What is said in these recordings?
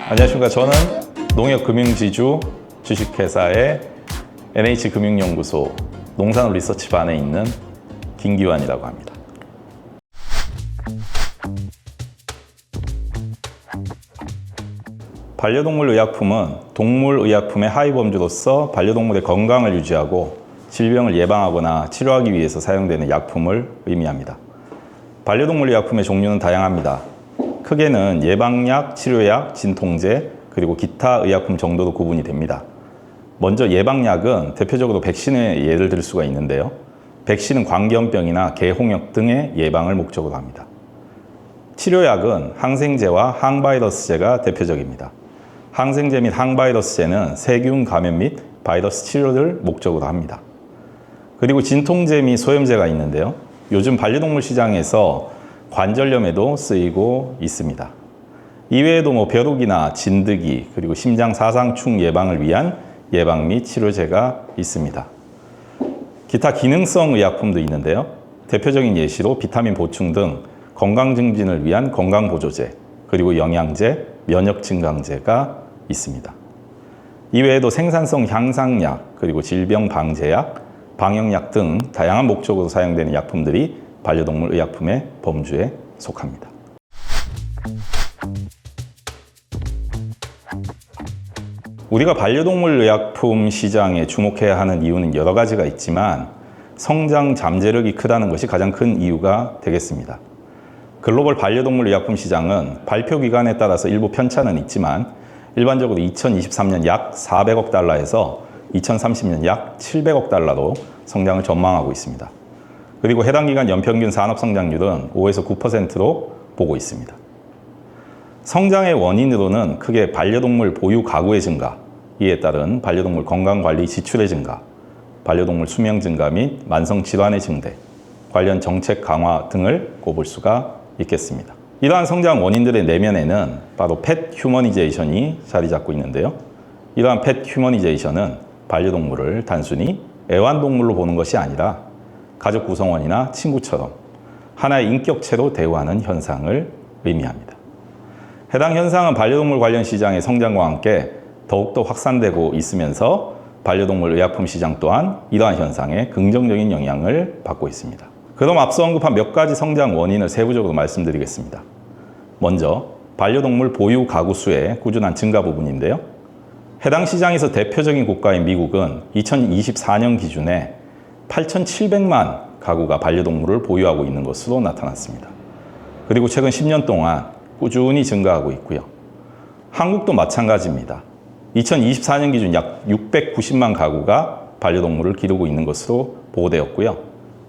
안녕하십니까. 저는 농협금융지주 주식회사의 NH금융연구소 농산리서치반에 있는 김기환이라고 합니다. 반려동물 의약품은 동물의약품의 하위 범주로서 반려동물의 건강을 유지하고 질병을 예방하거나 치료하기 위해서 사용되는 약품을 의미합니다. 반려동물 의약품의 종류는 다양합니다. 크게는 예방약, 치료약, 진통제, 그리고 기타 의약품 정도로 구분이 됩니다. 먼저 예방약은 대표적으로 백신의 예를 들 수가 있는데요. 백신은 광견병이나 개홍역 등의 예방을 목적으로 합니다. 치료약은 항생제와 항바이러스제가 대표적입니다. 항생제 및 항바이러스제는 세균 감염 및 바이러스 치료를 목적으로 합니다. 그리고 진통제 및 소염제가 있는데요. 요즘 반려동물 시장에서 관절염에도 쓰이고 있습니다. 이외에도 벼룩이나 진드기, 그리고 심장 사상충 예방을 위한 예방 및 치료제가 있습니다. 기타 기능성 의약품도 있는데요. 대표적인 예시로 비타민 보충 등 건강 증진을 위한 건강보조제, 그리고 영양제, 면역 증강제가 있습니다. 이외에도 생산성 향상약, 그리고 질병 방제약, 방역약 등 다양한 목적으로 사용되는 약품들이 반려동물 의약품의 범주에 속합니다. 우리가 반려동물 의약품 시장에 주목해야 하는 이유는 여러 가지가 있지만 성장 잠재력이 크다는 것이 가장 큰 이유가 되겠습니다. 글로벌 반려동물 의약품 시장은 발표 기간에 따라서 일부 편차는 있지만 일반적으로 2023년 약 400억 달러에서 2030년 약 700억 달러로 성장을 전망하고 있습니다. 그리고 해당 기간 연평균 산업 성장률은 5에서 9%로 보고 있습니다. 성장의 원인으로는 크게 반려동물 보유 가구의 증가, 이에 따른 반려동물 건강관리 지출의 증가, 반려동물 수명 증가 및 만성 질환의 증대, 관련 정책 강화 등을 꼽을 수가 있겠습니다. 이러한 성장 원인들의 내면에는 바로 펫 휴머니제이션이 자리 잡고 있는데요. 이러한 펫 휴머니제이션은 반려동물을 단순히 애완동물로 보는 것이 아니라 가족 구성원이나 친구처럼 하나의 인격체로 대우하는 현상을 의미합니다. 해당 현상은 반려동물 관련 시장의 성장과 함께 더욱더 확산되고 있으면서 반려동물 의약품 시장 또한 이러한 현상에 긍정적인 영향을 받고 있습니다. 그럼 앞서 언급한 몇 가지 성장 원인을 세부적으로 말씀드리겠습니다. 먼저 반려동물 보유 가구 수의 꾸준한 증가 부분인데요. 해당 시장에서 대표적인 국가인 미국은 2024년 기준에 8,700만 가구가 반려동물을 보유하고 있는 것으로 나타났습니다. 그리고 최근 10년 동안 꾸준히 증가하고 있고요. 한국도 마찬가지입니다. 2024년 기준 약 690만 가구가 반려동물을 기르고 있는 것으로 보고되었고요.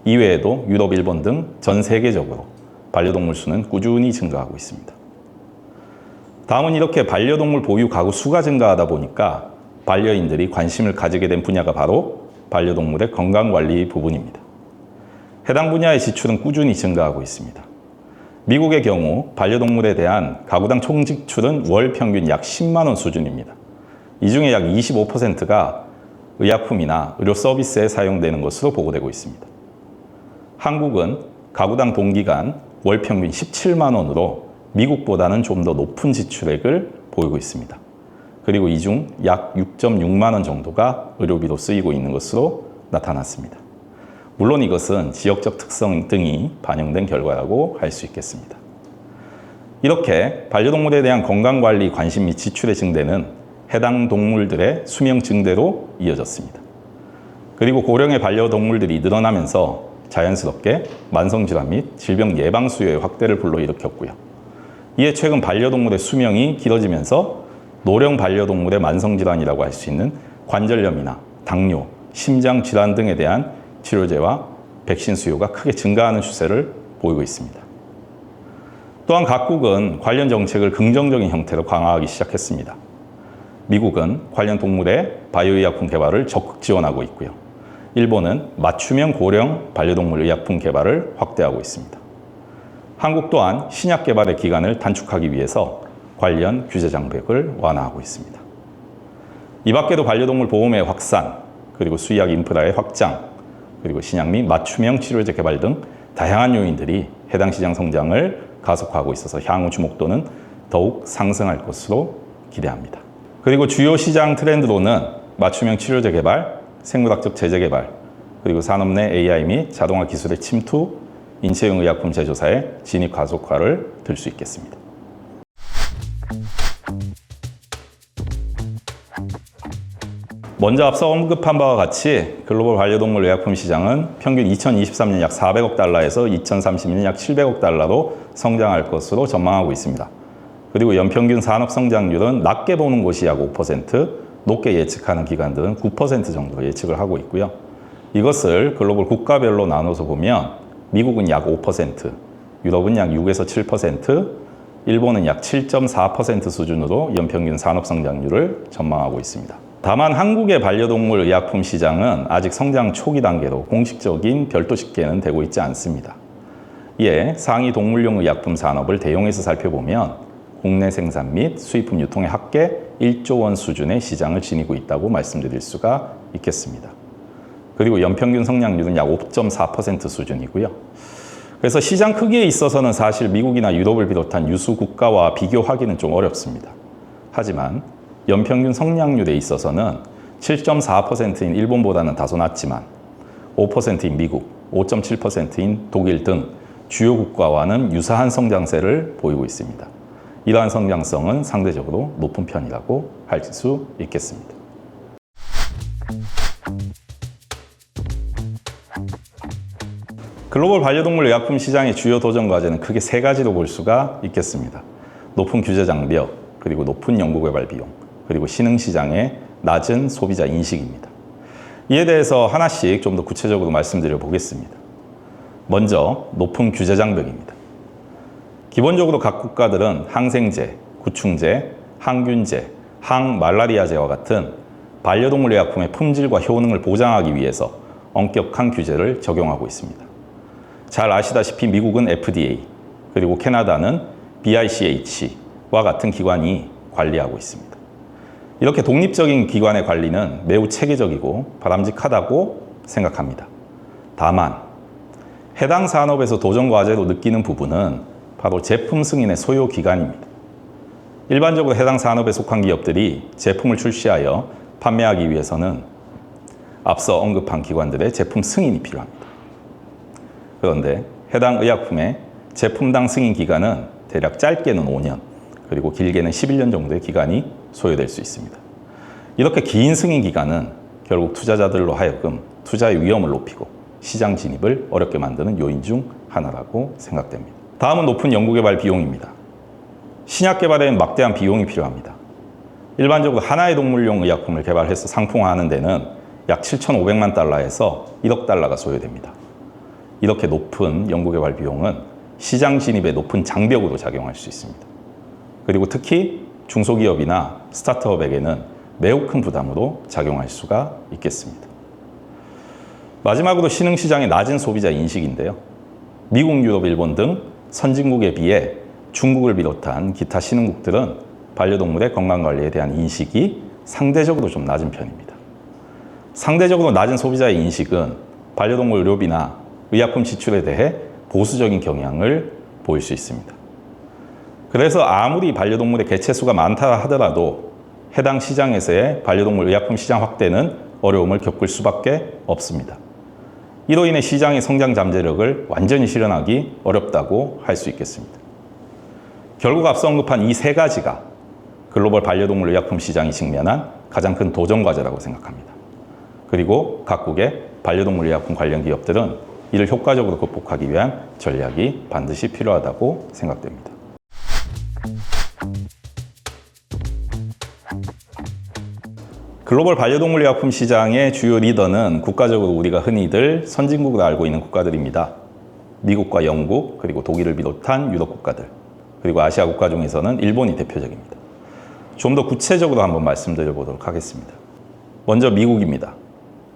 이외에도 유럽, 일본 등 전 세계적으로 반려동물 수는 꾸준히 증가하고 있습니다. 다음은 이렇게 반려동물 보유 가구 수가 증가하다 보니까 반려인들이 관심을 가지게 된 분야가 바로 반려동물의 건강관리 부분입니다. 해당 분야의 지출은 꾸준히 증가하고 있습니다. 미국의 경우 반려동물에 대한 가구당 총 지출은 월 평균 약 10만 원 수준입니다. 이 중에 약 25%가 의약품이나 의료 서비스에 사용되는 것으로 보고되고 있습니다. 한국은 가구당 동기간 월 평균 17만 원으로 미국보다는 좀 더 높은 지출액을 보이고 있습니다. 그리고 이 중 약 6.6만 원 정도가 의료비로 쓰이고 있는 것으로 나타났습니다. 물론 이것은 지역적 특성 등이 반영된 결과라고 할 수 있겠습니다. 이렇게 반려동물에 대한 건강관리 관심 및 지출의 증대는 해당 동물들의 수명 증대로 이어졌습니다. 그리고 고령의 반려동물들이 늘어나면서 자연스럽게 만성질환 및 질병 예방 수요의 확대를 불러일으켰고요. 이에 최근 반려동물의 수명이 길어지면서 노령 반려동물의 만성질환이라고 할 수 있는 관절염이나 당뇨, 심장질환 등에 대한 치료제와 백신 수요가 크게 증가하는 추세를 보이고 있습니다. 또한 각국은 관련 정책을 긍정적인 형태로 강화하기 시작했습니다. 미국은 관련 동물의 바이오의약품 개발을 적극 지원하고 있고요. 일본은 맞춤형 고령 반려동물 의약품 개발을 확대하고 있습니다. 한국 또한 신약 개발의 기간을 단축하기 위해서 관련 규제 장벽을 완화하고 있습니다. 이 밖에도 반려동물 보험의 확산, 그리고 수의학 인프라의 확장, 그리고 신약 및 맞춤형 치료제 개발 등 다양한 요인들이 해당 시장 성장을 가속화하고 있어서 향후 주목도는 더욱 상승할 것으로 기대합니다. 그리고 주요 시장 트렌드로는 맞춤형 치료제 개발, 생물학적 제재 개발, 그리고 산업 내 AI 및 자동화 기술의 침투, 인체용 의약품 제조사의 진입 가속화를 들 수 있겠습니다. 먼저 앞서 언급한 바와 같이 글로벌 반려동물 의약품 시장은 평균 2023년 약 400억 달러에서 2030년 약 700억 달러로 성장할 것으로 전망하고 있습니다. 그리고 연평균 산업 성장률은 낮게 보는 곳이 약 5%, 높게 예측하는 기관들은 9% 정도 예측을 하고 있고요. 이것을 글로벌 국가별로 나눠서 보면 미국은 약 5%, 유럽은 약 6에서 7%, 일본은 약 7.4% 수준으로 연평균 산업 성장률을 전망하고 있습니다. 다만 한국의 반려동물 의약품 시장은 아직 성장 초기 단계로 공식적인 별도 집계는 되고 있지 않습니다. 이에 상위 동물용 의약품 산업을 대용해서 살펴보면 국내 생산 및 수입품 유통의 합계 1조 원 수준의 시장을 지니고 있다고 말씀드릴 수가 있겠습니다. 그리고 연평균 성장률은 약 5.4% 수준이고요. 그래서 시장 크기에 있어서는 사실 미국이나 유럽을 비롯한 유수 국가와 비교하기는 좀 어렵습니다. 하지만 연평균 성장률에 있어서는 7.4%인 일본보다는 다소 낮지만 5%인 미국, 5.7%인 독일 등 주요 국가와는 유사한 성장세를 보이고 있습니다. 이러한 성장성은 상대적으로 높은 편이라고 할 수 있겠습니다. 글로벌 반려동물 의약품 시장의 주요 도전 과제는 크게 세 가지로 볼 수가 있겠습니다. 높은 규제 장벽, 그리고 높은 연구개발 비용, 그리고 신흥시장의 낮은 소비자 인식입니다. 이에 대해서 하나씩 좀 더 구체적으로 말씀드려 보겠습니다. 먼저 높은 규제 장벽입니다. 기본적으로 각 국가들은 항생제, 구충제, 항균제, 항말라리아제와 같은 반려동물 의약품의 품질과 효능을 보장하기 위해서 엄격한 규제를 적용하고 있습니다. 잘 아시다시피 미국은 FDA, 그리고 캐나다는 BICH와 같은 기관이 관리하고 있습니다. 이렇게 독립적인 기관의 관리는 매우 체계적이고 바람직하다고 생각합니다. 다만 해당 산업에서 도전 과제로 느끼는 부분은 바로 제품 승인의 소요 기간입니다. 일반적으로 해당 산업에 속한 기업들이 제품을 출시하여 판매하기 위해서는 앞서 언급한 기관들의 제품 승인이 필요합니다. 그런데 해당 의약품의 제품당 승인 기간은 대략 짧게는 5년, 그리고 길게는 11년 정도의 기간이 소요될 수 있습니다. 이렇게 긴 승인 기간은 결국 투자자들로 하여금 투자의 위험을 높이고 시장 진입을 어렵게 만드는 요인 중 하나라고 생각됩니다. 다음은 높은 연구개발 비용입니다. 신약 개발에는 막대한 비용이 필요합니다. 일반적으로 하나의 동물용 의약품을 개발해서 상품화하는 데는 약 7,500만 달러에서 1억 달러가 소요됩니다. 이렇게 높은 연구개발 비용은 시장 진입에 높은 장벽으로 작용할 수 있습니다. 그리고 특히 중소기업이나 스타트업에게는 매우 큰 부담으로 작용할 수가 있겠습니다. 마지막으로 신흥시장의 낮은 소비자 인식인데요. 미국, 유럽, 일본 등 선진국에 비해 중국을 비롯한 기타 신흥국들은 반려동물의 건강관리에 대한 인식이 상대적으로 좀 낮은 편입니다. 상대적으로 낮은 소비자의 인식은 반려동물 의료비나 의약품 지출에 대해 보수적인 경향을 보일 수 있습니다. 그래서 아무리 반려동물의 개체수가 많다 하더라도 해당 시장에서의 반려동물 의약품 시장 확대는 어려움을 겪을 수밖에 없습니다. 이로 인해 시장의 성장 잠재력을 완전히 실현하기 어렵다고 할 수 있겠습니다. 결국 앞서 언급한 이 세 가지가 글로벌 반려동물 의약품 시장이 직면한 가장 큰 도전 과제라고 생각합니다. 그리고 각국의 반려동물 의약품 관련 기업들은 이를 효과적으로 극복하기 위한 전략이 반드시 필요하다고 생각됩니다. 글로벌 반려동물 의약품 시장의 주요 리더는 국가적으로 우리가 흔히들 선진국으로 알고 있는 국가들입니다. 미국과 영국, 그리고 독일을 비롯한 유럽 국가들, 그리고 아시아 국가 중에서는 일본이 대표적입니다. 좀 더 구체적으로 한번 말씀드려 보도록 하겠습니다. 먼저 미국입니다.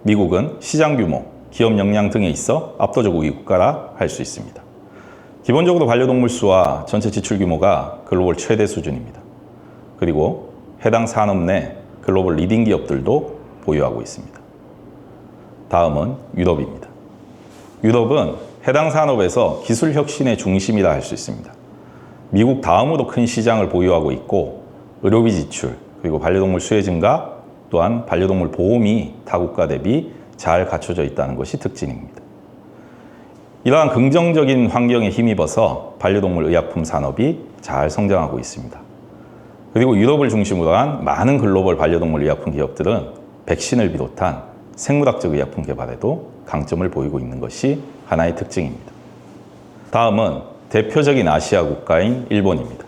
미국은 시장 규모, 기업 역량 등에 있어 압도적 우위 국가라 할 수 있습니다. 기본적으로 반려동물 수와 전체 지출 규모가 글로벌 최대 수준입니다. 그리고 해당 산업 내 글로벌 리딩 기업들도 보유하고 있습니다. 다음은 유럽입니다. 유럽은 해당 산업에서 기술 혁신의 중심이라 할 수 있습니다. 미국 다음으로 큰 시장을 보유하고 있고 의료비 지출, 그리고 반려동물 수혜 증가, 또한 반려동물 보험이 타 국가 대비 잘 갖춰져 있다는 것이 특징입니다. 이러한 긍정적인 환경에 힘입어서 반려동물 의약품 산업이 잘 성장하고 있습니다. 그리고 유럽을 중심으로 한 많은 글로벌 반려동물 의약품 기업들은 백신을 비롯한 생물학적 의약품 개발에도 강점을 보이고 있는 것이 하나의 특징입니다. 다음은 대표적인 아시아 국가인 일본입니다.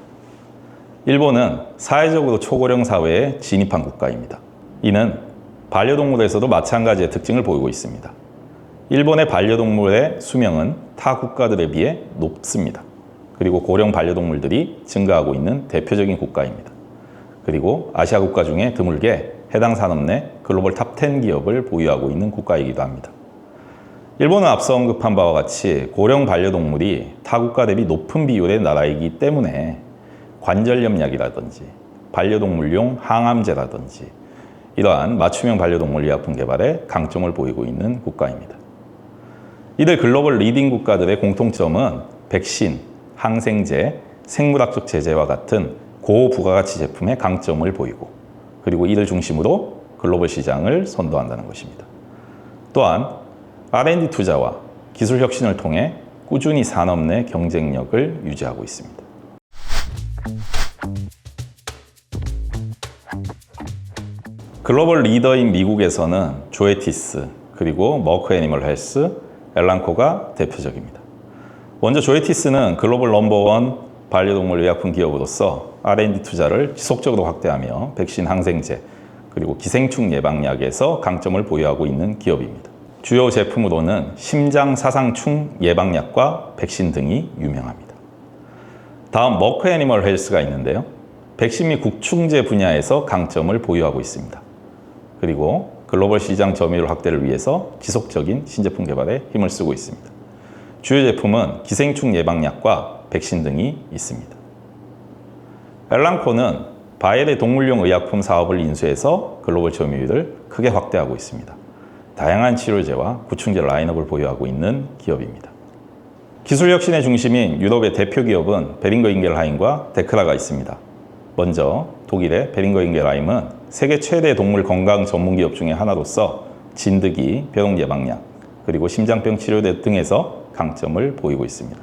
일본은 사회적으로 초고령 사회에 진입한 국가입니다. 이는 반려동물에서도 마찬가지의 특징을 보이고 있습니다. 일본의 반려동물의 수명은 타 국가들에 비해 높습니다. 그리고 고령 반려동물들이 증가하고 있는 대표적인 국가입니다. 그리고 아시아 국가 중에 드물게 해당 산업 내 글로벌 탑10 기업을 보유하고 있는 국가이기도 합니다. 일본은 앞서 언급한 바와 같이 고령 반려동물이 타 국가 대비 높은 비율의 나라이기 때문에 관절염약이라든지 반려동물용 항암제라든지 이러한 맞춤형 반려동물 의약품 개발에 강점을 보이고 있는 국가입니다. 이들 글로벌 리딩 국가들의 공통점은 백신, 항생제, 생물학적 제재와 같은 고부가가치 제품의 강점을 보이고 그리고 이를 중심으로 글로벌 시장을 선도한다는 것입니다. 또한 R&D 투자와 기술 혁신을 통해 꾸준히 산업 내 경쟁력을 유지하고 있습니다. 글로벌 리더인 미국에서는 조에티스, 그리고 머크 애니멀 헬스, 엘란코가 대표적입니다. 먼저 조에티스는 글로벌 넘버원 반려동물 의약품 기업으로서 R&D 투자를 지속적으로 확대하며 백신, 항생제, 그리고 기생충 예방약에서 강점을 보유하고 있는 기업입니다. 주요 제품으로는 심장 사상충 예방약과 백신 등이 유명합니다. 다음 머크 애니멀 헬스가 있는데요. 백신 및 구충제 분야에서 강점을 보유하고 있습니다. 그리고 글로벌 시장 점유율 확대를 위해서 지속적인 신제품 개발에 힘을 쓰고 있습니다. 주요 제품은 기생충 예방약과 백신 등이 있습니다. 엘란코는 바이엘의 동물용 의약품 사업을 인수해서 글로벌 점유율을 크게 확대하고 있습니다. 다양한 치료제와 구충제 라인업을 보유하고 있는 기업입니다. 기술 혁신의 중심인 유럽의 대표 기업은 베링거 인겔하임과 데크라가 있습니다. 먼저 독일의 베링거 인겔하임은 세계 최대 동물 건강 전문 기업 중에 하나로서 진드기, 벼룩 예방약, 그리고 심장병 치료제 등에서 강점을 보이고 있습니다.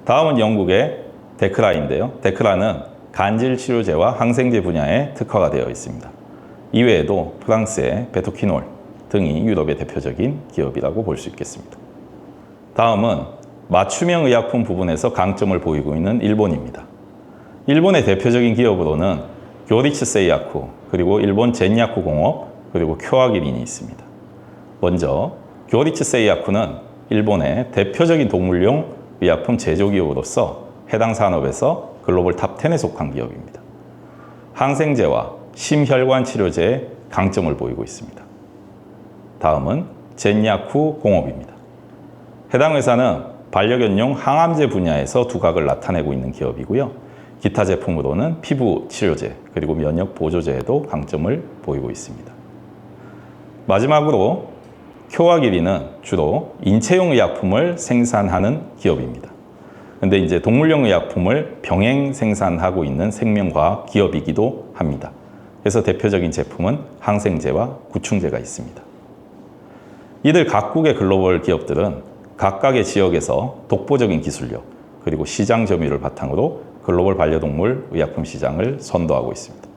다음은 영국의 데크라인데요. 데크라는 간질 치료제와 항생제 분야에 특화가 되어 있습니다. 이외에도 프랑스의 베토키놀 등이 유럽의 대표적인 기업이라고 볼 수 있겠습니다. 다음은 맞춤형 의약품 부분에서 강점을 보이고 있는 일본입니다. 일본의 대표적인 기업으로는 교리츠 세이야쿠, 그리고 일본 젠야쿠 공업, 그리고 쿄아기린이 있습니다. 먼저 교리츠 세이야쿠는 일본의 대표적인 동물용 의약품 제조기업으로서 해당 산업에서 글로벌 탑10에 속한 기업입니다. 항생제와 심혈관 치료제에 강점을 보이고 있습니다. 다음은 젠야쿠 공업입니다. 해당 회사는 반려견용 항암제 분야에서 두각을 나타내고 있는 기업이고요. 기타 제품으로는 피부 치료제, 그리고 면역 보조제에도 강점을 보이고 있습니다. 마지막으로 쿄아기린은 주로 인체용 의약품을 생산하는 기업입니다. 근데 이제 동물용 의약품을 병행 생산하고 있는 생명과학 기업이기도 합니다. 그래서 대표적인 제품은 항생제와 구충제가 있습니다. 이들 각국의 글로벌 기업들은 각각의 지역에서 독보적인 기술력, 그리고 시장 점유율을 바탕으로 글로벌 반려동물 의약품 시장을 선도하고 있습니다.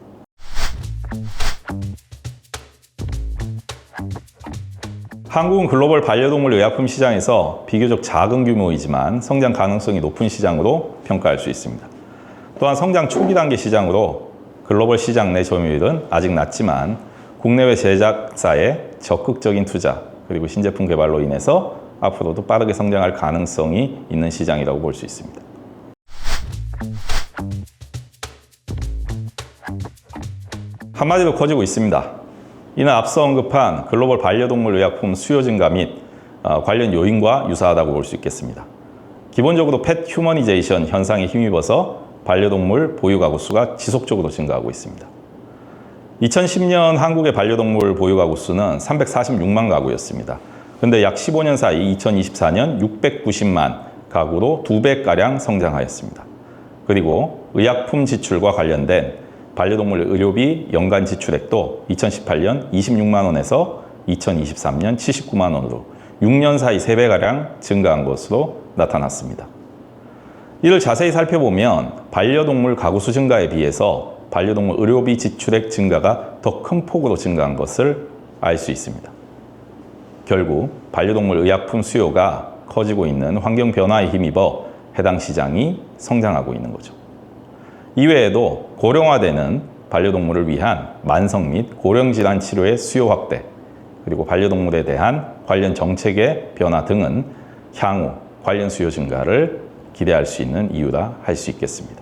한국은 글로벌 반려동물 의약품 시장에서 비교적 작은 규모이지만 성장 가능성이 높은 시장으로 평가할 수 있습니다. 또한 성장 초기 단계 시장으로 글로벌 시장 내 점유율은 아직 낮지만 국내외 제작사의 적극적인 투자, 그리고 신제품 개발로 인해서 앞으로도 빠르게 성장할 가능성이 있는 시장이라고 볼 수 있습니다. 한마디로 커지고 있습니다. 이는 앞서 언급한 글로벌 반려동물 의약품 수요 증가 및 관련 요인과 유사하다고 볼 수 있겠습니다. 기본적으로 펫 휴머니제이션 현상에 힘입어서 반려동물 보유 가구 수가 지속적으로 증가하고 있습니다. 2010년 한국의 반려동물 보유 가구 수는 346만 가구였습니다. 그런데 약 15년 사이 2024년 690만 가구로 2배가량 성장하였습니다. 그리고 의약품 지출과 관련된 반려동물 의료비 연간 지출액도 2018년 26만 원에서 2023년 79만 원으로 6년 사이 3배가량 증가한 것으로 나타났습니다. 이를 자세히 살펴보면 반려동물 가구 수 증가에 비해서 반려동물 의료비 지출액 증가가 더 큰 폭으로 증가한 것을 알 수 있습니다. 결국 반려동물 의약품 수요가 커지고 있는 환경 변화에 힘입어 해당 시장이 성장하고 있는 거죠. 이외에도 고령화되는 반려동물을 위한 만성 및 고령질환 치료의 수요 확대, 그리고 반려동물에 대한 관련 정책의 변화 등은 향후 관련 수요 증가를 기대할 수 있는 이유라 할 수 있겠습니다.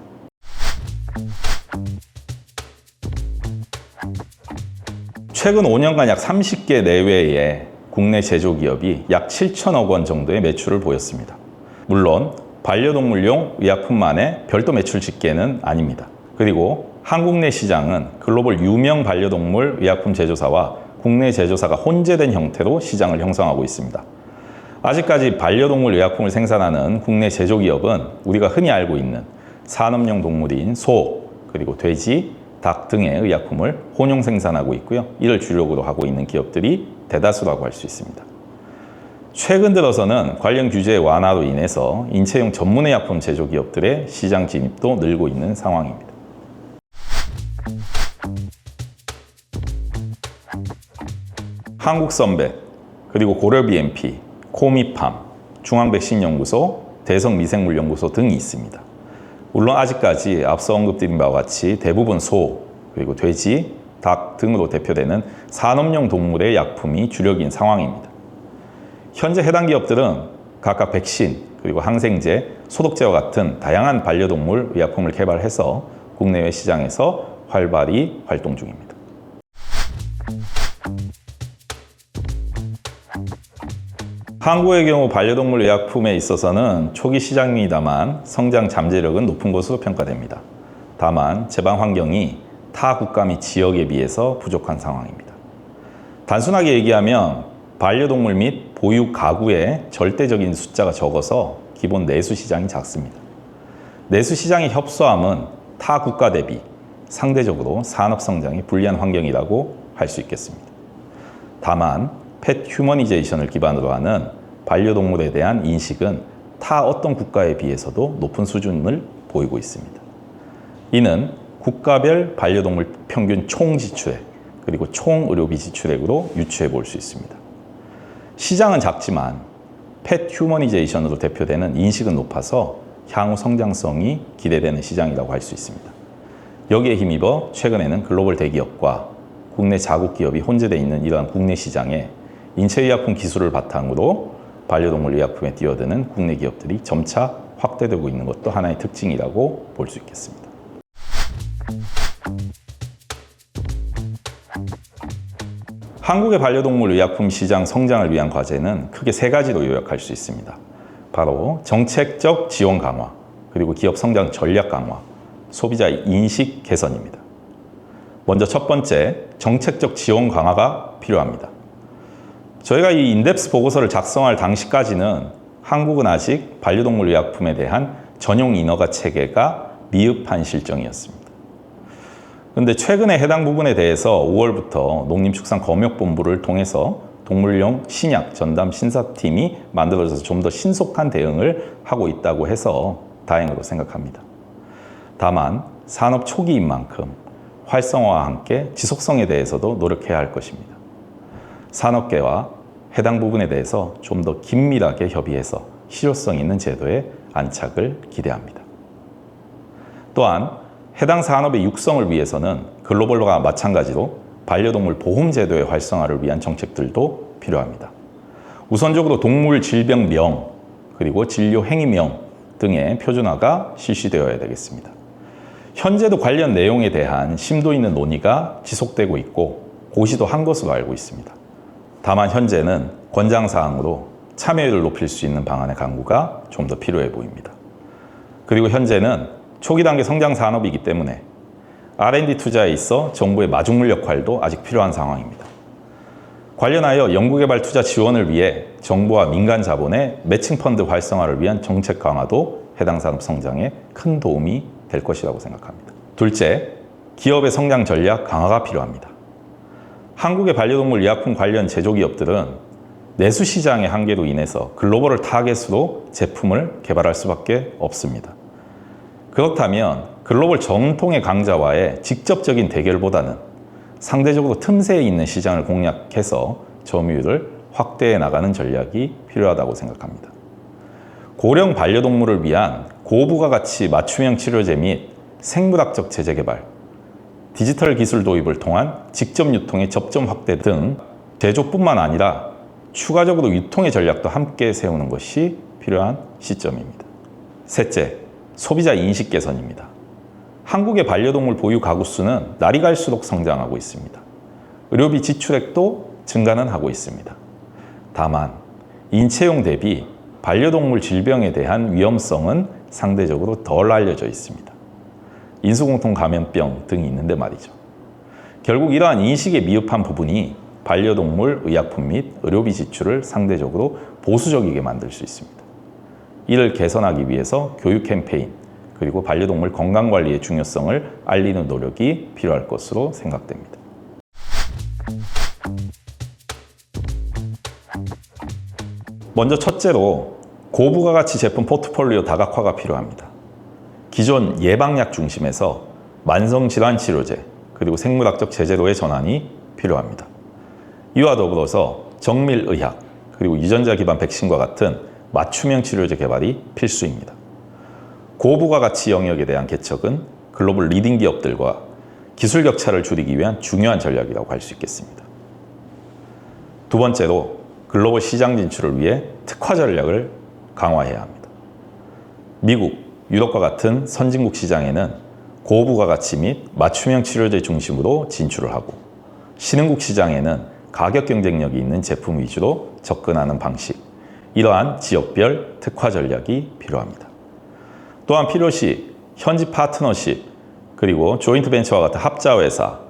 최근 5년간 약 30개 내외의 국내 제조기업이 약 7천억 원 정도의 매출을 보였습니다. 물론 반려동물용 의약품만의 별도 매출 집계는 아닙니다. 그리고 한국 내 시장은 글로벌 유명 반려동물 의약품 제조사와 국내 제조사가 혼재된 형태로 시장을 형성하고 있습니다. 아직까지 반려동물 의약품을 생산하는 국내 제조기업은 우리가 흔히 알고 있는 산업용 동물인 소, 그리고 돼지, 닭 등의 의약품을 혼용 생산하고 있고요. 이를 주력으로 하고 있는 기업들이 대다수라고 할 수 있습니다. 최근 들어서는 관련 규제 완화로 인해서 인체용 전문의약품 제조기업들의 시장 진입도 늘고 있는 상황입니다. 한국선배, 그리고 고려BMP, 코미팜, 중앙백신연구소, 대성미생물연구소 등이 있습니다. 물론 아직까지 앞서 언급드린 바와 같이 대부분 소, 그리고 돼지, 닭 등으로 대표되는 산업용 동물의 약품이 주력인 상황입니다. 현재 해당 기업들은 각각 백신, 그리고 항생제, 소독제와 같은 다양한 반려동물 의약품을 개발해서 국내외 시장에서 활발히 활동 중입니다. 한국의 경우 반려동물 의약품에 있어서는 초기 시장입니다만 성장 잠재력은 높은 것으로 평가됩니다. 다만 제방 환경이 타 국가 및 지역에 비해서 부족한 상황입니다. 단순하게 얘기하면 반려동물 및 보육 가구의 절대적인 숫자가 적어서 기본 내수 시장이 작습니다. 내수 시장의 협소함은 타 국가 대비 상대적으로 산업 성장이 불리한 환경이라고 할 수 있겠습니다. 다만 펫 휴머니제이션을 기반으로 하는 반려동물에 대한 인식은 타 어떤 국가에 비해서도 높은 수준을 보이고 있습니다. 이는 국가별 반려동물 평균 총 지출액, 그리고 총 의료비 지출액으로 유추해 볼 수 있습니다. 시장은 작지만 펫 휴머니제이션으로 대표되는 인식은 높아서 향후 성장성이 기대되는 시장이라고 할 수 있습니다. 여기에 힘입어 최근에는 글로벌 대기업과 국내 자국 기업이 혼재되어 있는 이러한 국내 시장에 인체의약품 기술을 바탕으로 반려동물 의약품에 뛰어드는 국내 기업들이 점차 확대되고 있는 것도 하나의 특징이라고 볼 수 있겠습니다. 한국의 반려동물 의약품 시장 성장을 위한 과제는 크게 3가지로 요약할 수 있습니다. 바로 정책적 지원 강화, 그리고 기업 성장 전략 강화, 소비자 인식 개선입니다. 먼저 첫 번째, 정책적 지원 강화가 필요합니다. 저희가 이 인덱스 보고서를 작성할 당시까지는 한국은 아직 반려동물 의약품에 대한 전용 인허가 체계가 미흡한 실정이었습니다. 그런데 최근에 해당 부분에 대해서 5월부터 농림축산검역본부를 통해서 동물용 신약 전담 신사팀이 만들어져서 좀 더 신속한 대응을 하고 있다고 해서 다행으로 생각합니다. 다만 산업 초기인 만큼 활성화와 함께 지속성에 대해서도 노력해야 할 것입니다. 산업계와 해당 부분에 대해서 좀 더 긴밀하게 협의해서 실효성 있는 제도의 안착을 기대합니다. 또한 해당 산업의 육성을 위해서는 글로벌과 마찬가지로 반려동물 보험 제도의 활성화를 위한 정책들도 필요합니다. 우선적으로 동물 질병명, 그리고 진료 행위명 등의 표준화가 실시되어야 되겠습니다. 현재도 관련 내용에 대한 심도 있는 논의가 지속되고 있고 고시도 한 것으로 알고 있습니다. 다만 현재는 권장사항으로 참여율을 높일 수 있는 방안의 강구가 좀 더 필요해 보입니다. 그리고 현재는 초기 단계 성장 산업이기 때문에 R&D 투자에 있어 정부의 마중물 역할도 아직 필요한 상황입니다. 관련하여 연구개발 투자 지원을 위해 정부와 민간 자본의 매칭 펀드 활성화를 위한 정책 강화도 해당 산업 성장에 큰 도움이 될 것이라고 생각합니다. 둘째, 기업의 성장 전략 강화가 필요합니다. 한국의 반려동물 의약품 관련 제조기업들은 내수 시장의 한계로 인해서 글로벌을 타겟으로 제품을 개발할 수밖에 없습니다. 그렇다면 글로벌 정통의 강자와의 직접적인 대결보다는 상대적으로 틈새에 있는 시장을 공략해서 점유율을 확대해 나가는 전략이 필요하다고 생각합니다. 고령 반려동물을 위한 고부가가치 맞춤형 치료제 및 생물학적 제재 개발, 디지털 기술 도입을 통한 직접 유통의 접점 확대 등 제조뿐만 아니라 추가적으로 유통의 전략도 함께 세우는 것이 필요한 시점입니다. 셋째, 소비자 인식 개선입니다. 한국의 반려동물 보유 가구 수는 날이 갈수록 성장하고 있습니다. 의료비 지출액도 증가는 하고 있습니다. 다만 인체용 대비 반려동물 질병에 대한 위험성은 상대적으로 덜 알려져 있습니다. 인수공통 감염병 등이 있는데 말이죠. 결국 이러한 인식에 미흡한 부분이 반려동물 의약품 및 의료비 지출을 상대적으로 보수적이게 만들 수 있습니다. 이를 개선하기 위해서 교육 캠페인, 그리고 반려동물 건강관리의 중요성을 알리는 노력이 필요할 것으로 생각됩니다. 먼저 첫째로 고부가가치 제품 포트폴리오 다각화가 필요합니다. 기존 예방약 중심에서 만성질환 치료제, 그리고 생물학적 제재로의 전환이 필요합니다. 이와 더불어서 정밀의학, 그리고 유전자 기반 백신과 같은 맞춤형 치료제 개발이 필수입니다. 고부가가치 영역에 대한 개척은 글로벌 리딩 기업들과 기술 격차를 줄이기 위한 중요한 전략이라고 할 수 있겠습니다. 두 번째로 글로벌 시장 진출을 위해 특화 전략을 강화해야 합니다. 미국, 유럽과 같은 선진국 시장에는 고부가가치 및 맞춤형 치료제 중심으로 진출을 하고, 신흥국 시장에는 가격 경쟁력이 있는 제품 위주로 접근하는 방식, 이러한 지역별 특화 전략이 필요합니다. 또한 필요시 현지 파트너십, 그리고 조인트 벤처와 같은 합자회사,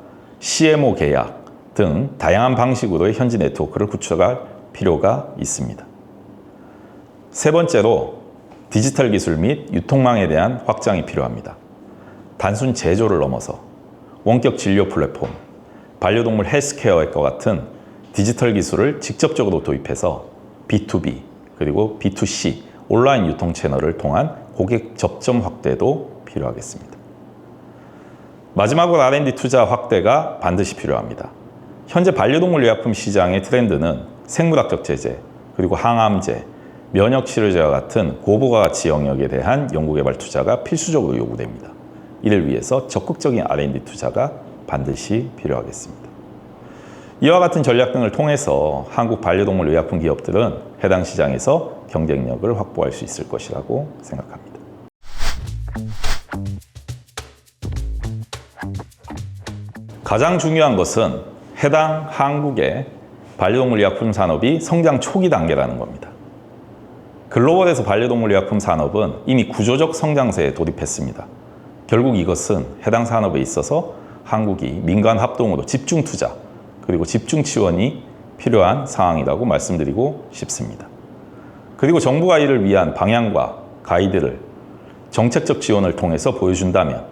CMO 계약 등 다양한 방식으로의 현지 네트워크를 구축할 필요가 있습니다. 세 번째로 디지털 기술 및 유통망에 대한 확장이 필요합니다. 단순 제조를 넘어서 원격 진료 플랫폼, 반려동물 헬스케어와 같은 디지털 기술을 직접적으로 도입해서 B2B 그리고 B2C 온라인 유통 채널을 통한 고객 접점 확대도 필요하겠습니다. 마지막으로 R&D 투자 확대가 반드시 필요합니다. 현재 반려동물 의약품 시장의 트렌드는 생물학적 제재, 그리고 항암제, 면역 치료제와 같은 고부가가치 영역에 대한 연구개발 투자가 필수적으로 요구됩니다. 이를 위해서 적극적인 R&D 투자가 반드시 필요하겠습니다. 이와 같은 전략 등을 통해서 한국 반려동물 의약품 기업들은 해당 시장에서 경쟁력을 확보할 수 있을 것이라고 생각합니다. 가장 중요한 것은 해당 한국의 반려동물 의약품 산업이 성장 초기 단계라는 겁니다. 글로벌에서 반려동물 의약품 산업은 이미 구조적 성장세에 돌입했습니다. 결국 이것은 해당 산업에 있어서 한국이 민간 합동으로 집중 투자, 그리고 집중 지원이 필요한 상황이라고 말씀드리고 싶습니다. 그리고 정부가 이를 위한 방향과 가이드를 정책적 지원을 통해서 보여준다면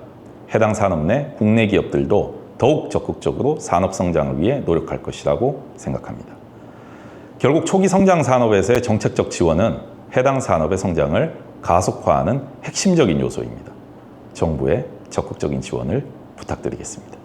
해당 산업 내 국내 기업들도 더욱 적극적으로 산업 성장을 위해 노력할 것이라고 생각합니다. 결국 초기 성장 산업에서의 정책적 지원은 해당 산업의 성장을 가속화하는 핵심적인 요소입니다. 정부의 적극적인 지원을 부탁드리겠습니다.